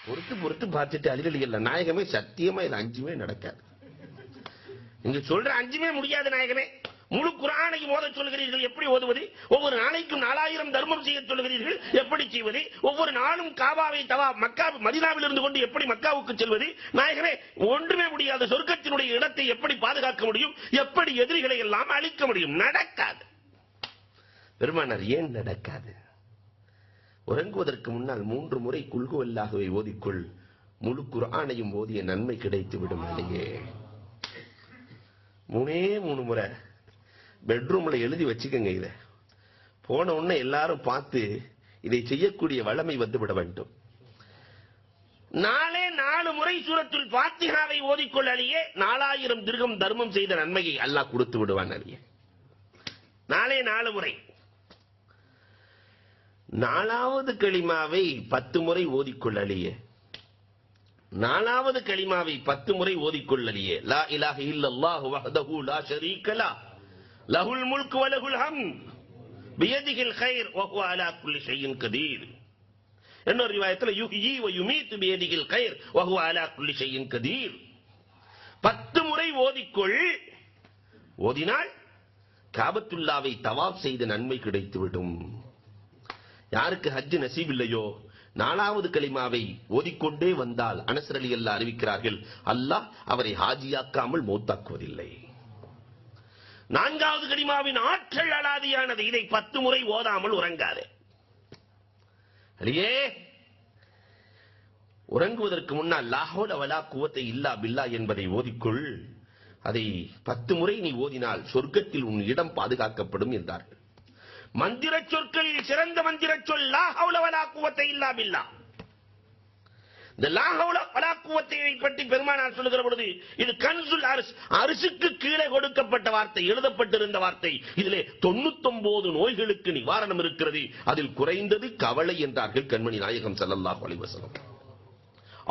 பொறுத்து பொறுத்து பார்த்துட்டு அலிரலியல்ல நாயகமே சத்தியமா இது 5மே நடக்காது. நீங்க சொல்ற 5மே முடியாது நாயகமே. முழு குர்ஆனையும் ஓத சொல்கிறீர்கள், எப்படி ஓதுவது? ஒவ்வொரு நாளைக்கும் 4000 தர்மம் செய்ய சொல்கிறீர்கள், எப்படி செய்வது? ஒவ்வொரு நாளும் காபாவை மக்கா மதீனாவில் இருந்து கொண்டு எப்படி மக்காவுக்கு செல்வது? நாயகமே ஒன்றுமே முடியாது. சொர்க்கத்தினுடைய இடத்தை எப்படி பாதுகாக்க முடியும்? எப்படி எதிரிகளை எல்லாம் அழிக்க முடியும்? நடக்காது. பெருமானார் ஏன் நடக்காது? உறங்குவதற்கு முன்னால் 3 முறை குல்ஹு அல்லாஹுவை ஓதிக்கொள், முழு குர்ஆனையும் ஓதிய நன்மை கிடைத்து விடும். அலையே 3 முறை பெட்ரூம்ல எழுதி வச்சுக்கங்க. இத போன உடனே எல்லாரும் பார்த்து இதை செய்யக்கூடிய வளமை வந்துவிட வேண்டும். 4 முறை சூரத்துல் ஃபாத்திஹாவை ஓதிக்கொள் அலியே, 4000 திர்ஹம் தர்மம் செய்த நன்மையை அல்லாஹ் கொடுத்து விடுவான் அலியே. 4 முறை. 4வது கலிமாவை 10 முறை ஓதிக்கொள் அலியே. 4வது கலிமாவை 10 முறை ஓதிக்கொள் அலியே. லா இலாஹ இல்லல்லாஹு வஹ்தஹு லா ஷரீக லஹ் லஹுல் முல்கு வ லஹுல் ஹம்த் பியதிஹில் கைர் வ ஹுவ அலா குல்லி ஷைஇன் கதீர். இன்னொரு ரிவாயத்துல யுஹ்யி வ யுமீத்து பியதிஹில் கைர் வ ஹுவ அலா குல்லி ஷைஇன் கதீர். 10 முறை ஓதிக்கொள். ஓதினால் காபத்துல்லாவை தவாப் செய்த நன்மை கிடைத்துவிடும். யாருக்கு ஹஜ் நசீப் இல்லையோ 4வது கலிமாவை ஓதிக்கொண்டே வந்தால் அனஸ் ரலியல்லாஹு அறிவிக்கிறார்கள், அல்லாஹ் அவரை ஹாஜியாக்காமல் மௌத்தாக்குவதில்லை. 4வது கலிமாவின் ஆற்றல் அலாதியானது. இதை 10 முறை ஓதாமல் உறங்காதே. அலியே உறங்குவதற்கு முன்னால் லா ஹவ்ல வலா குவத்த இல்லா பில்லா என்பதை ஓதிக்கொள். அதை 10 முறை நீ ஓதினால் சொர்க்கத்தில் உன் இடம் பாதுகாக்கப்படும் என்றார்கள். மந்திர சொற்களில் சிறந்த மந்திர சொல் லா ஹவ்ல வலா குவத்த இல்லா பில்லா. இந்த லா ஹவ்ல வலா குவத்தை பற்றி பெருமானார் சொல்லுகிற பொழுது இது கன்சுல் அர்ஷ், அர்ஷுக்கு கீழே கொடுக்கப்பட்ட வார்த்தை, எழுதப்பட்டிருந்த வார்த்தை. இதிலே 99 நோய்களுக்கு நிவாரணம் இருக்கிறது, அதில் குறைந்தது கவலை என்றார்கள் கண்மணி நாயகம் ஸல்லல்லாஹு அலைஹி வஸல்லம்.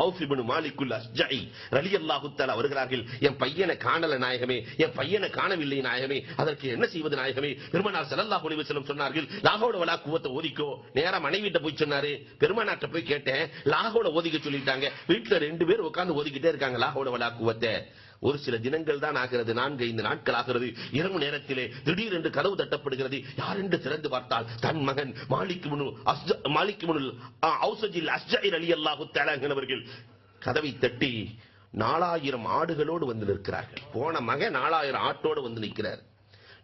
அவுஃப் இப்னு மாலிக்குல் அஸ்ஜஇ ரலியல்லாஹு தஆலா வருகிறார்கள், என் பையனை காணல நாயகமே, என் பையனை காணவில்லை நாயகமே, அதற்கு என்ன செய்வது நாயகமே? பெருமானார் ஸல்லல்லாஹு அலைஹி வஸல்லம் சொன்னார்கள், லா ஹவ்ல வலா குவத்த ஓதிக்கோ. நேரா மனைவிட்ட போய் சொன்னாரு. பெருமானார்ட்ட போய் கேட்டேன், லா ஹவ்ல ஓதிக்க சொல்லிட்டாங்க. வீட்டுல 2 பேர் உட்கார்ந்து ஓதிக்கிட்டே இருக்காங்க லா ஹவ்ல வலா குவத்த. ஒரு சில தினங்கள் தான் ஆகிறது, 4-5 நாட்கள் ஆகிறது. இரவு நேரத்திலே திடீரென்று கதவு தட்டப்படுகிறது. யார் என்று திறந்து பார்த்தால் தன் மகன் மாலிக் இப்னு அஸ்ஜஇல் அஸ்ஜஇ ரலியல்லாஹு தஆலா அவர்கள் கதவை தட்டி 4000 ஆடுகளோடு வந்து நிற்கிறார்கள். போன மகன் 4000 ஆட்டோடு வந்து நிற்கிறார்.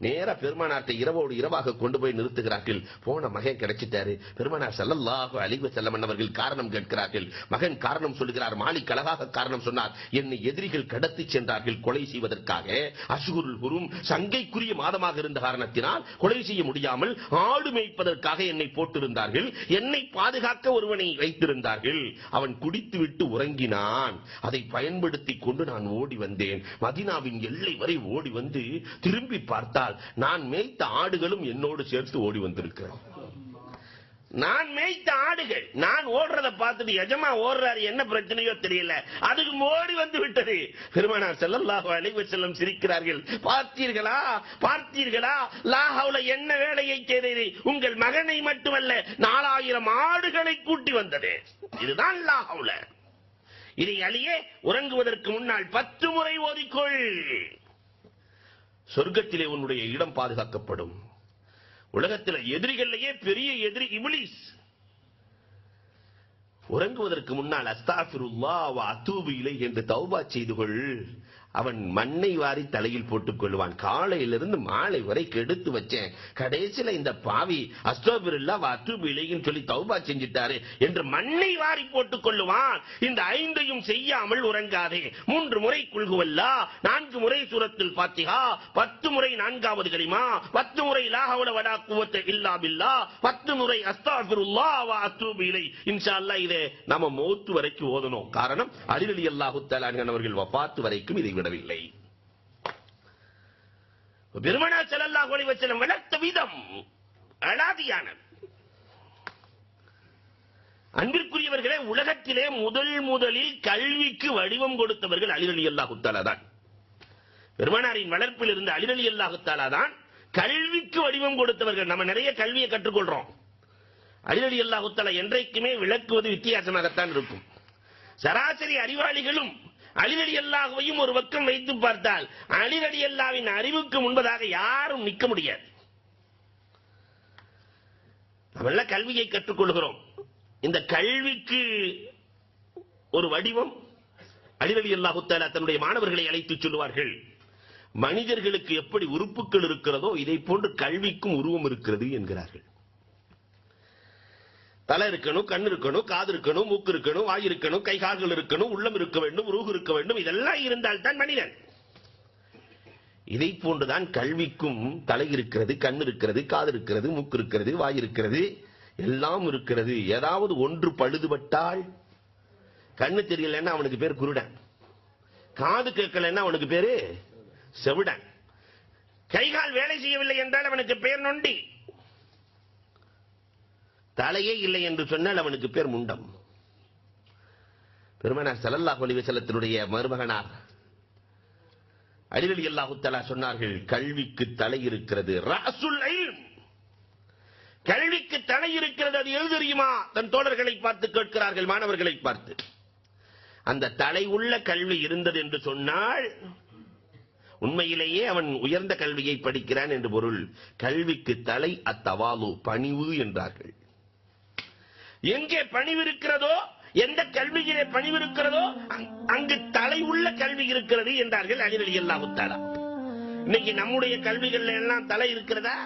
நேரா பெருமானார்ட்ட இரவோடு இரவாக கொண்டு போய் நிறுத்துகிறார்கள். போன மகன் கிடைச்சிட்டாரு. பெருமானார் ஸல்லல்லாஹு அலைஹி வஸல்லம் அவர்கள் காரணம் கேட்கிறார்கள். மகன் காரணம் சொல்லுகிறார். மாலிக் அழகாக காரணம் சொன்னார். என்னை எதிரிகள் கடத்தி சென்றார்கள் கொலை செய்வதற்காக. அஷ்ஹுருல் ஹுரும் சங்கைக்குரிய மாதமாக இருந்த காரணத்தினால் கொலை செய்ய முடியாமல் ஆடு மேய்ப்பதற்காக என்னை போட்டிருந்தார்கள். என்னை பாதுகாக்க ஒருவனை வைத்திருந்தார்கள். அவன் குடித்துவிட்டு உறங்கினான். அதை பயன்படுத்தி கொண்டு நான் ஓடி வந்தேன். மதீனாவின் எல்லை வரை ஓடி வந்து திரும்பி பார்த்தால் நான் மேய்த்த ஆடுகளும் என்னோடு சேர்த்து ஓடி வந்திருக்கிறேன். நான் மேய்த்த ஆடுகள் நான் ஓடுறத பார்த்துட்டு எஜமா ஓடுறாரு, என்ன பிரச்சனையோ தெரியல, அதுக்கு ஓடி வந்து விட்டது. பெருமானார் ஸல்லல்லாஹு அலைஹி வஸல்லம் சிரிக்கிறார்கள். பார்த்தீர்களா பார்த்தீர்களா, லா ஹவ்ல என்ன வேலையை செய்தது? உங்கள் மகனை மட்டுமல்ல 4000 ஆடுகளை கூட்டி வந்தது. இதுதான் லா ஹவ்ல. இதை அலியே உறங்குவதற்கு முன்னால் 10 முறை ஓதிக்கொள். சொர்க்கத்திலே உன்னுடைய இடம் பாதுகாக்கப்படும். உலகத்தில் எதிரிகளிலேயே பெரிய எதிரி இப்லீஸ். உறங்குவதற்கு முன்னால் அஸ்தாஃபிருல்லாஹ் வ அத்தூபு இலைஹி என்று தௌபா செய்து கொள். அவன் மண்ணை வாரி தலையில் போட்டுக் கொள்வான். காலையிலிருந்து மாலை வரை கெடுத்து வச்சேன், கடைசியில இந்த பாவி அஸ்தக்ஃபிருல்லாஹ் வ அத்தூபு இலைஹின்னு சொல்லி தௌபா செஞ்சிட்டாரு என்று மண்ணை வாரி போட்டுக் கொள்ளுவான். இந்த 5ஐயும் செய்யாமல் உறங்காதே. 3 முறை குல் ஹுவல்லாஹ், 4 முறை சூரத்துல் ஃபாத்திஹா, 10 முறை 4வது கலிமா, 10 முறை லா ஹவ்ல வலா குவத்த இல்லா பில்லாஹ், 10 முறை அஸ்தக்ஃபிருல்லாஹ் வ அத்தூபு இலைஹி. இன்ஷா அல்லாஹ் இதை நாம மௌத் வரைக்கும் ஓதணும். காரணம் அலி ரலியல்லாஹு தஆலா அவர்கள் வஃபாத் வரைக்கும் இதை விடவில்லை. பெருமானார் ஸல்லல்லாஹு அலைஹி வஸல்லம் வளர்த்த விதம் அலாதியானது. அன்பிற்குரியவர்களே, உலகத்திலே முதலில் கல்விக்கு வடிவம் கொடுத்தவர்கள் அலி ரலியல்லாஹு தஆலா தான். பெருமானாரின் வளர்ப்பில் இருந்த அலி ரலியல்லாஹு தஆலா தான் கல்விக்கு வடிவம் கொடுத்தவர்கள். நம்ம நிறைய கல்வியை கற்றுக்கொள்றோம். அலி ரலியல்லாஹு தஆலா என்றைக்குமே விளக்குவது வித்தியாசமாகத்தான் இருக்கும். சராசரி அறிவாளிகளும் அலி ரலியல்லாஹுவையும் ஒரு பக்கம் வைத்து பார்த்தால் அலி ரலியல்லாஹ்வின் அறிவுக்கு முன்பதாக யாரும் நிற்க முடியாது. நம்ம கல்வியை கற்றுக்கொள்கிறோம். இந்த கல்விக்கு ஒரு வடிவம் அலி ரலியல்லாஹு தஆலா தன்னுடைய மாணவர்களை அழைத்து சொல்லுவார்கள், மனிதர்களுக்கு எப்படி உறுப்புகள் இருக்கிறதோ இதை போன்று கல்விக்கும் உருவம் இருக்கிறது என்கிறார்கள். தலை இருக்கணும், கண் இருக்கணும், காது இருக்கணும், மூக்கு இருக்கணும், வாய் இருக்கணும், கை கால்கள் இருக்கணும், உள்ளம் இருக்க வேண்டும், ரூஹ் இருக்க வேண்டும். இதெல்லாம் இருந்தால் தான் மனிதன். இதை போன்றுதான் கல்விக்கும் தலை இருக்கிறது, கண் இருக்கிறது, காது இருக்கிறது, மூக்கு இருக்கிறது, வாய் இருக்கிறது, எல்லாம் இருக்கிறது. ஏதாவது ஒன்று பழுதுபட்டால், கண்ணு தெரியலன்னா அவனுக்கு பேர் குருடன், காது கேட்கலன்னா அவனுக்கு பேரு செவிடன், கைகால் வேலை செய்யவில்லை என்றால் அவனுக்கு பேர் நொண்டி, தலையே இல்லை என்று சொன்னால் அவனுக்கு பேர் முண்டம். பெருமானார் ஸல்லல்லாஹு அலைஹி வஸல்லத்தினுடைய மருமகனார் அலி ரலியல்லாஹு தஆலா சொன்னார்கள், கல்விக்கு தலை இருக்கிறது, ரஅசுல் இல்ம், கல்விக்கு தலை இருக்கிறது. அது எது தெரியுமா? தன் தோழர்களை பார்த்து கேட்கிறார்கள், மாணவர்களை பார்த்து. அந்த தலை உள்ள கல்வி இருந்தது என்று சொன்னால் உண்மையிலேயே அவன் உயர்ந்த கல்வியை படிக்கிறான் என்று பொருள். கல்விக்கு தலை அத்தவாலு, பணிவு என்றார்கள். எங்கே பணிவு இருக்கிறதோ, எந்த கல்வியிலே பணிவு இருக்கிறதோ அங்கு தலை உள்ள கல்வி இருக்கிறது என்றார்கள் அலி ரலியல்லாஹு தஆலா. இன்னைக்கு நம்முடைய கல்விகள் எல்லாம் தலை இருக்கிறதா?